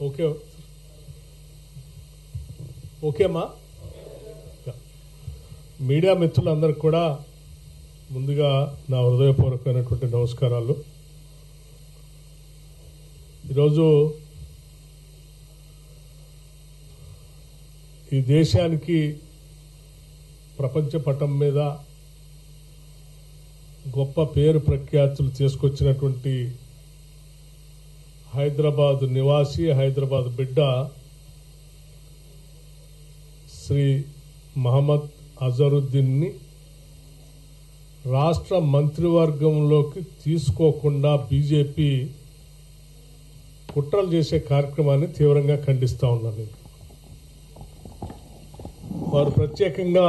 Okay ఓకేమ్మా. Media మిత్రులందరికీ కూడా ముందుగా నా హృదయపూర్వకమైనటువంటి నమస్కారాలు. ఈరోజు ఈ దేశానికి ప్రపంచ పటం మీద గొప్ప పేరు ప్రఖ్యాతులు తీసుకొచ్చినటువంటి హైదరాబాద్ నివాసి, హైదరాబాద్ బిడ్డ శ్రీ మహమ్మద్ అజరుద్దీన్ని రాష్ట్ర మంత్రివర్గంలోకి తీసుకోకుండా బీజేపీ కుట్రలు చేసే కార్యక్రమాన్ని తీవ్రంగా ఖండిస్తా ఉన్నాను. వారు ప్రత్యేకంగా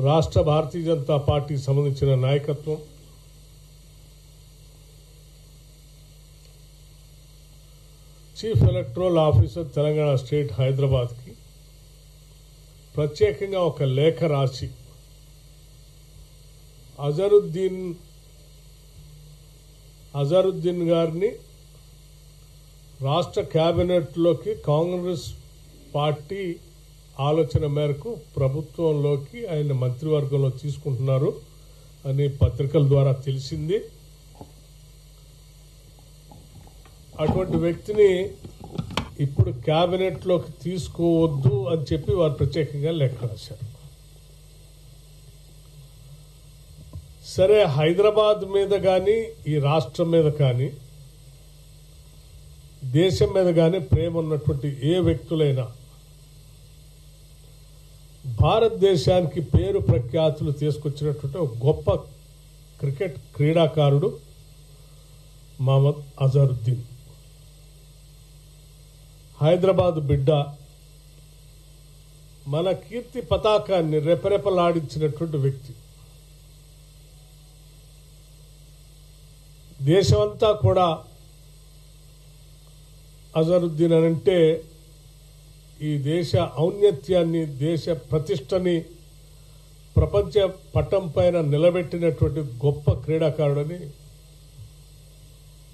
రాష్ట్ర భారతీయ జనతా పార్టీకి సంబంధించిన నాయకత్వం, chief electoral officer Telangana state హైదరాబాద్కి ప్రత్యేకంగా ఒక లేఖ రాసి అజరుద్దీన్ గారిని రాష్ట్ర కేబినెట్లోకి కాంగ్రెస్ పార్టీ ఆలోచన మేరకు ప్రభుత్వంలోకి ఆయన మంత్రివర్గంలో తీసుకుంటున్నారు అని పత్రికల ద్వారా తెలిసింది. అటువంటి వ్యక్తిని ఇప్పుడు కేబినెట్లోకి తీసుకోవద్దు అని చెప్పి వారు ప్రత్యేకంగా లెక్క రాశారు. సరే, హైదరాబాద్ మీద కానీ ఈ రాష్ట్రం మీద కానీ దేశం మీద కానీ ప్రేమ ఉన్నటువంటి ఏ వ్యక్తులైనా భారతదేశానికి పేరు ప్రఖ్యాతులు తీసుకొచ్చినటువంటి ఒక గొప్ప క్రికెట్ క్రీడాకారుడు మహమ్మద్ అజరుద్దీన్. హైదరాబాద్ బిడ్డ, మన కీర్తి పతాకాన్ని రెపరెపలాడించినటువంటి వ్యక్తి. దేశమంతా కూడా అజరుద్దీన్ అనంటే ఈ దేశ ఔన్నత్యాన్ని, దేశ ప్రతిష్టని ప్రపంచ పటం పైన నిలబెట్టినటువంటి గొప్ప క్రీడాకారుడని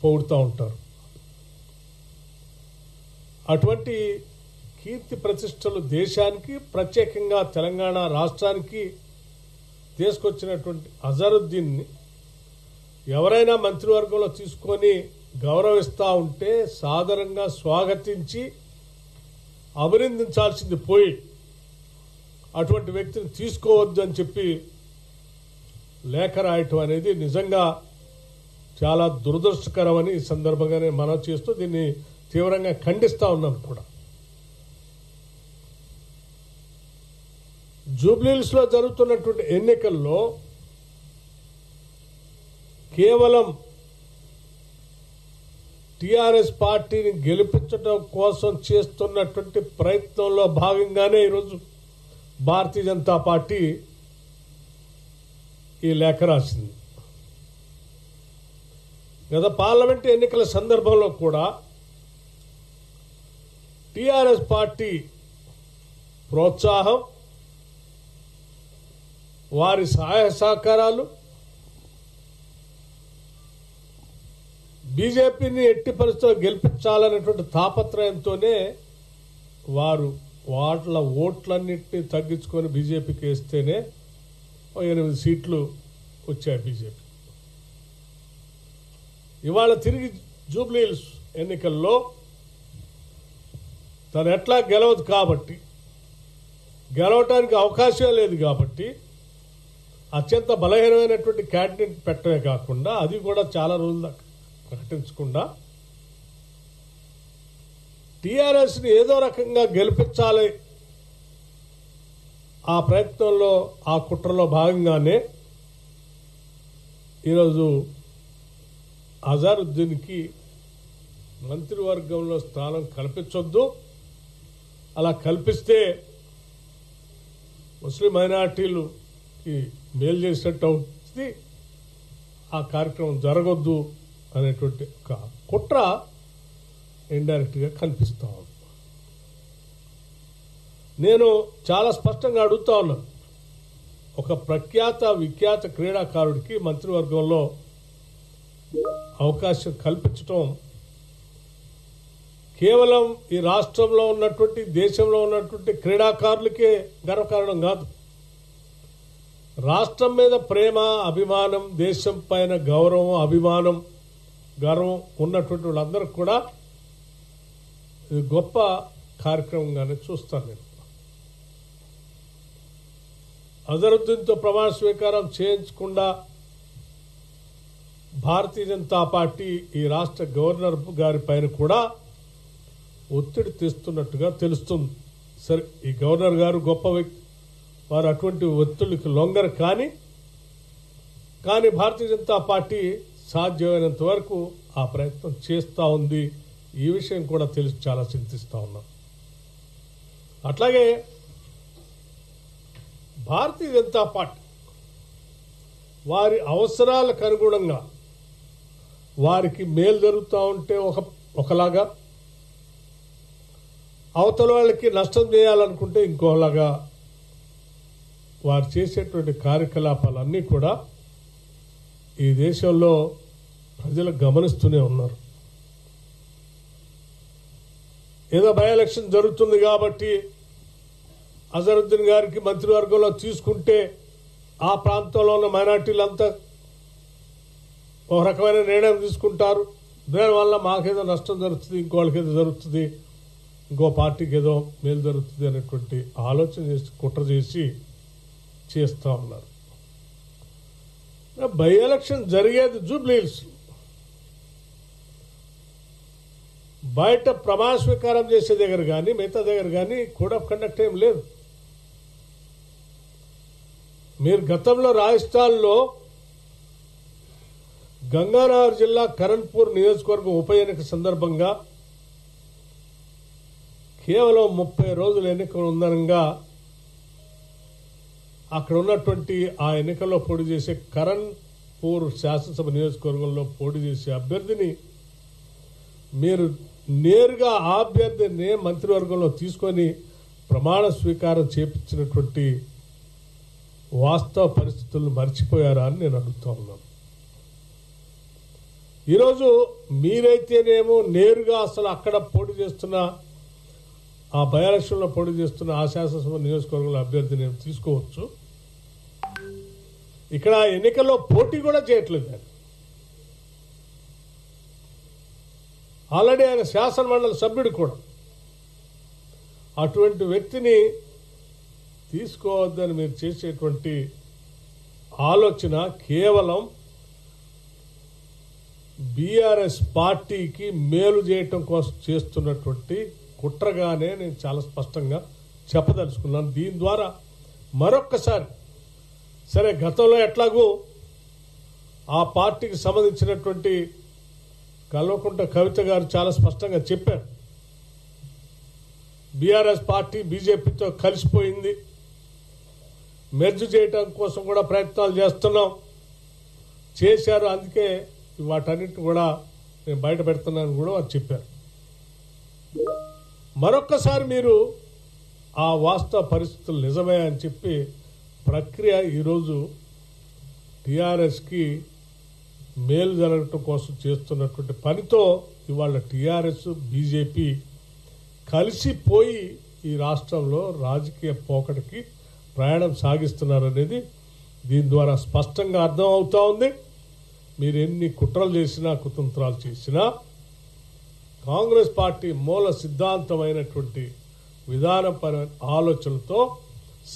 పొగుడుతూ ఉంటారు. అటువంటి కీర్తి ప్రతిష్టలు దేశానికి, ప్రత్యేకంగా తెలంగాణ రాష్ట్రానికి తీసుకొచ్చినటువంటి అజరుద్దీన్ని ఎవరైనా మంత్రివర్గంలో తీసుకొని గౌరవిస్తూ ఉంటే సాదరంగా స్వాగతించి అభినందించాల్సింది పోయి అటువంటి వ్యక్తిని తీసుకోవద్దు అని చెప్పి లేఖ రాయటం అనేది నిజంగా చాలా దురదృష్టకరమని ఈ సందర్భంగానే మనం చేస్తూ దీన్ని తీవ్రంగా ఖండిస్తా ఉన్నాం కూడా. జూబ్లీహిల్స్ లో జరుగుతున్నటువంటి ఎన్నికల్లో కేవలం టిఆర్ఎస్ పార్టీని గెలిపించడం కోసం చేస్తున్నటువంటి ప్రయత్నంలో భాగంగానే ఈరోజు భారతీయ జనతా పార్టీ ఈ లేఖ రాసింది. గత పార్లమెంట్ ఎన్నికల సందర్భంలో కూడా టిఆర్ఎస్ పార్టీ ప్రోత్సాహం, వారి సహాయ సహకారాలు బీజేపీని ఎట్టి పరిస్థితుల్లో గెలిపించాలనేటువంటి తాపత్రయంతోనే వారు వాళ్ళ ఓట్లన్నింటినీ తగ్గించుకొని బీజేపీకి వేస్తేనే 8 సీట్లు వచ్చాయి బీజేపీ. ఇవాళ తిరిగి జూబ్లీహిల్స్ ఎన్నికల్లో తను ఎట్లా గెలవదు కాబట్టి, గెలవటానికి అవకాశం లేదు కాబట్టి అత్యంత బలహీనమైనటువంటి క్యాండిడేట్ పెట్టడమే కాకుండా అది కూడా చాలా రోజుల దాకా ప్రకటించకుండా టీఆర్ఎస్ని ఏదో రకంగా గెలిపించాలి ఆ ప్రయత్నంలో, ఆ కుట్రలో భాగంగానే ఈరోజు అజరుద్దీన్కి మంత్రివర్గంలో స్థానం కల్పించొద్దు, అలా కల్పిస్తే ముస్లిం మైనార్టీలుకి మేలు చేసినట్టు అవుతుంది, ఆ కార్యక్రమం జరగొద్దు అనేటువంటి ఒక కుట్ర ఇండైరెక్ట్గా కనిపిస్తా ఉంది. నేను చాలా స్పష్టంగా అడుగుతా ఉన్నాను, ఒక ప్రఖ్యాత విఖ్యాత క్రీడాకారుడికి మంత్రివర్గంలో అవకాశం కల్పించడం కేవలం ఈ రాష్ట్రంలో ఉన్నటువంటి దేశంలో ఉన్నటువంటి క్రీడాకారులకే గర్వకారణం కాదు. రాష్ట్రం మీద ప్రేమ, అభిమానం, దేశం పైన గౌరవం, అభిమానం, గర్వం ఉన్నటువంటి వాళ్ళందరికీ కూడా ఇది గొప్ప కార్యక్రమంగానే చూస్తాను నేను. అజరుద్దీన్తో ప్రమాణ స్వీకారం చేయించకుండా భారతీయ జనతా పార్టీ ఈ రాష్ట్ర గవర్నర్ గారి పైన కూడా ఒత్తిడి తెస్తున్నట్టుగా తెలుస్తుంది. సరే, ఈ గవర్నర్ గారు గొప్ప వ్యక్తి, వారు అటువంటి ఒత్తిడికి లొంగరు. కానీ భారతీయ జనతా పార్టీ సాధ్యమైనంత వరకు ఆ ప్రయత్నం చేస్తూ ఉంది. ఈ విషయం కూడా తెలిసి చాలా చింతిస్తూ ఉన్నాం. అట్లాగే భారతీయ జనతా పార్టీ వారి అవసరాలకు అనుగుణంగా వారికి మేలు జరుగుతూ ఉంటే ఒకలాగా, అవతల వాళ్ళకి నష్టం చేయాలనుకుంటే ఇంకోలాగా వారు చేసేటువంటి కార్యకలాపాలన్నీ కూడా ఈ దేశంలో ప్రజలు గమనిస్తూనే ఉన్నారు. ఏదో బై ఎలక్షన్ జరుగుతుంది కాబట్టి అజరుద్దీన్ గారికి మంత్రివర్గంలో తీసుకుంటే ఆ ప్రాంతంలో ఉన్న మైనార్టీలంతా ఒక రకమైన నిర్ణయం తీసుకుంటారు. దానివల్ల మాకేదో నష్టం జరుగుతుంది, ఇంకోళ్ళకి ఏదో జరుగుతుంది, ఇంకో పార్టీకి ఏదో మేలు జరుగుతుంది అనేటువంటి ఆలోచన చేసి కుట్ర చేసి చేస్తూ ఉన్నారు. బై ఎలక్షన్ జరిగేది జూబ్లీ హిల్స్. బయట ప్రమాణ స్వీకారం చేసే దగ్గర కానీ మిగతా దగ్గర కానీ కోడ్ ఆఫ్ కండక్ట్ ఏం లేదు. మీరు గతంలో రాజస్థాన్లో గంగానగర్ జిల్లా కరణ్పూర్ నియోజకవర్గం ఉప ఎన్నిక సందర్భంగా కేవలం 30 రోజుల ఎన్నిక ఉందనగా అక్కడ ఉన్నటువంటి ఆ ఎన్నికల్లో పోటీ చేసే కరణ్పూర్ శాసనసభ నియోజకవర్గంలో పోటీ చేసే అభ్యర్థిని మీరు నేరుగా ఆ అభ్యర్థిని మంత్రివర్గంలో తీసుకొని ప్రమాణ స్వీకారం చేపించినటువంటి వాస్తవ పరిస్థితులను మర్చిపోయారా అని నేను అడుగుతా ఉన్నాను. ఈరోజు మీరైతేనేమో నేరుగా అసలు అక్కడ పోటీ చేస్తున్న ఆ బై ఎలక్షన్లో పోటీ చేస్తున్న ఆ శాసనసభ నియోజకవర్గంలో అభ్యర్థిని తీసుకోవచ్చు. ఇక్కడ ఎన్నికల్లో పోటీ కూడా చేయట్లేదు ఆయన. ఆల్రెడీ ఆయన శాసన మండలి సభ్యుడు కూడా. అటువంటి వ్యక్తిని తీసుకోవద్దని మీరు చేసేటువంటి ఆలోచన కేవలం బీఆర్ఎస్ పార్టీకి మేలు చేయటం కోసం చేస్తున్నటువంటి కుట్రగానే నేను చాలా స్పష్టంగా చెప్పదలుచుకున్నాను. దీని ద్వారా మరొక్కసారి, సరే గతంలో ఎట్లాగూ ఆ పార్టీకి సంబంధించినటువంటి కల్వకుంట్ల కవిత గారు చాలా స్పష్టంగా చెప్పారు, బీఆర్ఎస్ పార్టీ బీజేపీతో కలిసిపోయింది, మెర్జ్ చేయటం కోసం కూడా ప్రయత్నాలు చేశారు, అందుకే వాటన్నిటిని కూడా నేను బయట పెడుతున్నాను కూడా వారు చెప్పారు. మరొక్కసారి మీరు ఆ వాస్తవ పరిస్థితులు నిజమే అని చెప్పి ప్రక్రియ ఈరోజు టీఆర్ఎస్కి మేలు జరగటం కోసం చేస్తున్నటువంటి పనితో ఇవాళ టీఆర్ఎస్ బీజేపీ కలిసిపోయి ఈ రాష్ట్రంలో రాజకీయ పోకటికి ప్రయాణం సాగిస్తున్నారనేది దీని ద్వారా స్పష్టంగా అర్థం అవుతా ఉంది. మీరు ఎన్ని కుట్రలు చేసినా కుతంత్రాలు చేసినా కాంగ్రెస్ పార్టీ మూల సిద్ధాంతమైనటువంటి విధానపరమైన ఆలోచనలతో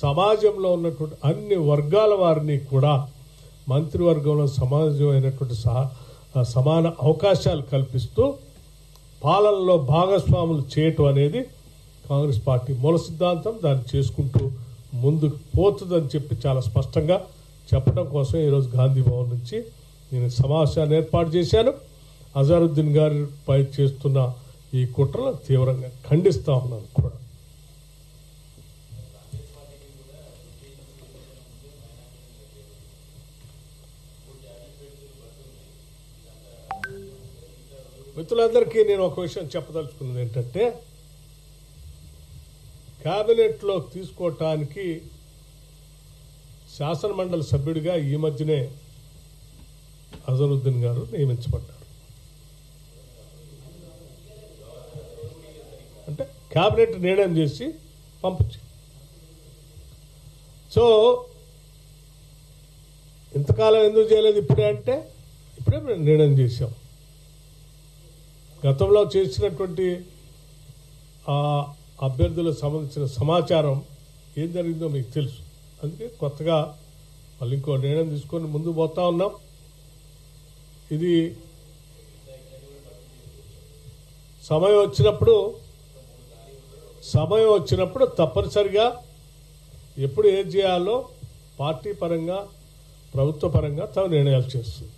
సమాజంలో ఉన్నటువంటి అన్ని వర్గాల వారిని కూడా మంత్రివర్గంలో సమాజమైనటువంటి సమాన అవకాశాలు కల్పిస్తూ పాలనలో భాగస్వాములు చేయటం అనేది కాంగ్రెస్ పార్టీ మూల సిద్ధాంతం. దాన్ని చేసుకుంటూ ముందుకు పోతుందని చెప్పి చాలా స్పష్టంగా చెప్పడం కోసం ఈరోజు గాంధీ భవన్ నుంచి నేను సమావేశాన్ని ఏర్పాటు చేశాను. అజరుద్దీన్ గారిపై చేస్తున్న ఈ కుట్రలను తీవ్రంగా ఖండిస్తా ఉన్నాను కూడా. మిత్రులందరికీ నేను ఒక విషయం చెప్పదలుచుకున్నది ఏంటంటే, కేబినెట్లో తీసుకోవటానికి శాసనమండలి సభ్యుడిగా ఈ మధ్యనే అజరుద్దీన్ గారు నియమించబడ్డారు. అంటే క్యాబినెట్ నిర్ణయం చేసి పంపించారు. సో ఇంతకాలం ఎందుకు చేయలేదు ఇప్పుడే అంటే ఇప్పుడే మేము నిర్ణయం చేశాం. గతంలో చేసినటువంటి అభ్యర్థులకు సంబంధించిన సమాచారం ఏం జరిగిందో మీకు తెలుసు. అందుకే కొత్తగా మళ్ళీ ఇంకో నిర్ణయం తీసుకొని ముందుకు పోతా ఉన్నాం. ఇది సమయం వచ్చినప్పుడు తప్పనిసరిగా ఎప్పుడు ఏం చేయాలో పార్టీ పరంగా ప్రభుత్వ పరంగా తమ నిర్ణయాలు చేస్తుంది.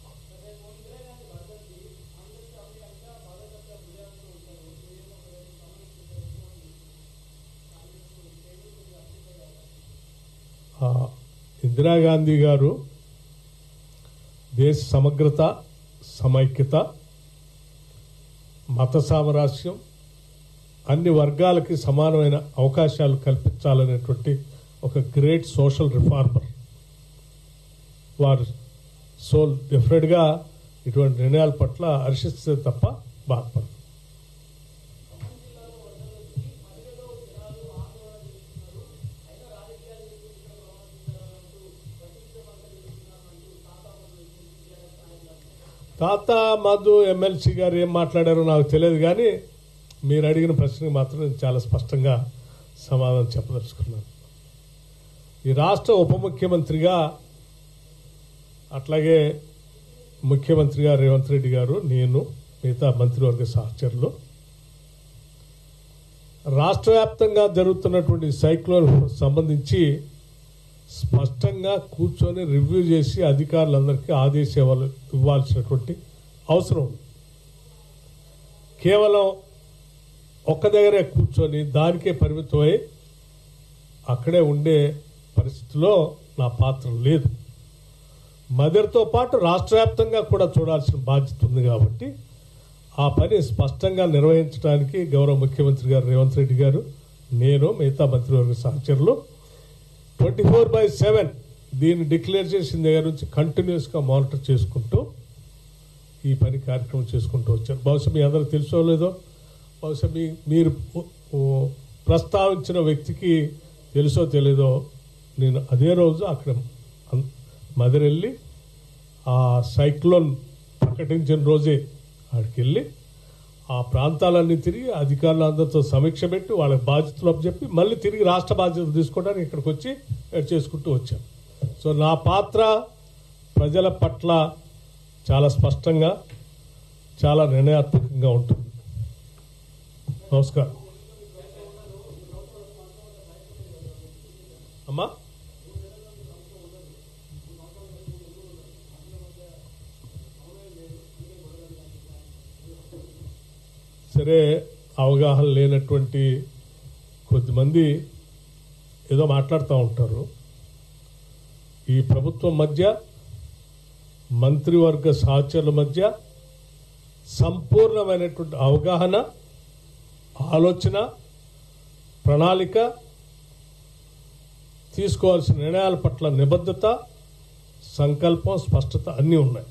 ఇందిరాగాంధీ గారు దేశ సమగ్రత, సమైక్యత, మత సామరస్యం, అన్ని వర్గాలకి సమానమైన అవకాశాలు కల్పించాలనేటువంటి ఒక గ్రేట్ సోషల్ రిఫార్మర్. వారు డెఫినెట్గా ఇటువంటి నిర్ణయాల పట్ల హర్షిస్తే తప్ప బాధపడదు. తాత మధు ఎమ్మెల్సీ గారు ఏం మాట్లాడారో నాకు తెలియదు, కానీ మీరు అడిగిన ప్రశ్నకు మాత్రం నేను చాలా స్పష్టంగా సమాధానం చెప్పదలుచుకున్నాను. ఈ రాష్ట్ర ఉప ముఖ్యమంత్రిగా అట్లాగే ముఖ్యమంత్రిగా రేవంత్ రెడ్డి గారు, నేను, మిగతా మంత్రివర్గ సహచరులు రాష్ట్ర వ్యాప్తంగా జరుగుతున్నటువంటి సైక్లోన్ సంబంధించి స్పష్టంగా కూర్చొని రివ్యూ చేసి అధికారులందరికీ ఆదేశాలు ఇవ్వాల్సినటువంటి అవసరం ఉంది. కేవలం ఒక్క దగ్గరే కూర్చొని దానికే పరిమితమై అక్కడే ఉండే పరిస్థితిలో నా పాత్ర లేదు. మదర్తో పాటు రాష్ట్ర వ్యాప్తంగా కూడా చూడాల్సిన బాధ్యత ఉంది. కాబట్టి ఆ పని స్పష్టంగా నిర్వహించడానికి గౌరవ ముఖ్యమంత్రి గారు రేవంత్ రెడ్డి గారు, నేను, మిగతా మంత్రివర్గ సహచరులు 24/7 దీన్ని డిక్లేర్ చేసిన దగ్గర నుంచి కంటిన్యూస్గా మానిటర్ చేసుకుంటూ ఈ పని కార్యక్రమం చేసుకుంటూ వచ్చారు. బహుశా మీ అందరికి తెలుసో లేదో, బహుశా మీరు ప్రస్తావించిన వ్యక్తికి తెలుసో తెలీదో, నేను అదే రోజు అక్కడ మదరెళ్ళి ఆ సైక్లోన్ ప్రకటించిన రోజే అక్కడికి వెళ్ళి ఆ ప్రాంతాలన్నీ తిరిగి అధికారులందరితో సమీక్ష పెట్టి వాళ్ళకి బాధ్యతలు అప్పచెప్పి మళ్ళీ తిరిగి రాష్ట్ర బాధ్యతలు తీసుకోవడానికి ఇక్కడికి వచ్చి చేసుకుంటూ వచ్చాం. సో నా పాత్ర ప్రజల పట్ల చాలా స్పష్టంగా, చాలా నిర్ణయాత్మకంగా ఉంటుంది. నమస్కారం అమ్మా. సరే, అవగాహన లేనటువంటి కొద్దిమంది ఏదో మాట్లాడుతూ ఉంటారు. ఈ ప్రభుత్వం మధ్య, మంత్రివర్గ సహచరుల మధ్య సంపూర్ణమైనటువంటి అవగాహన, ఆలోచన, ప్రణాళిక, తీసుకోవాల్సిన నిర్ణయాల పట్ల నిబద్ధత, సంకల్పం, స్పష్టత అన్నీ ఉన్నాయి.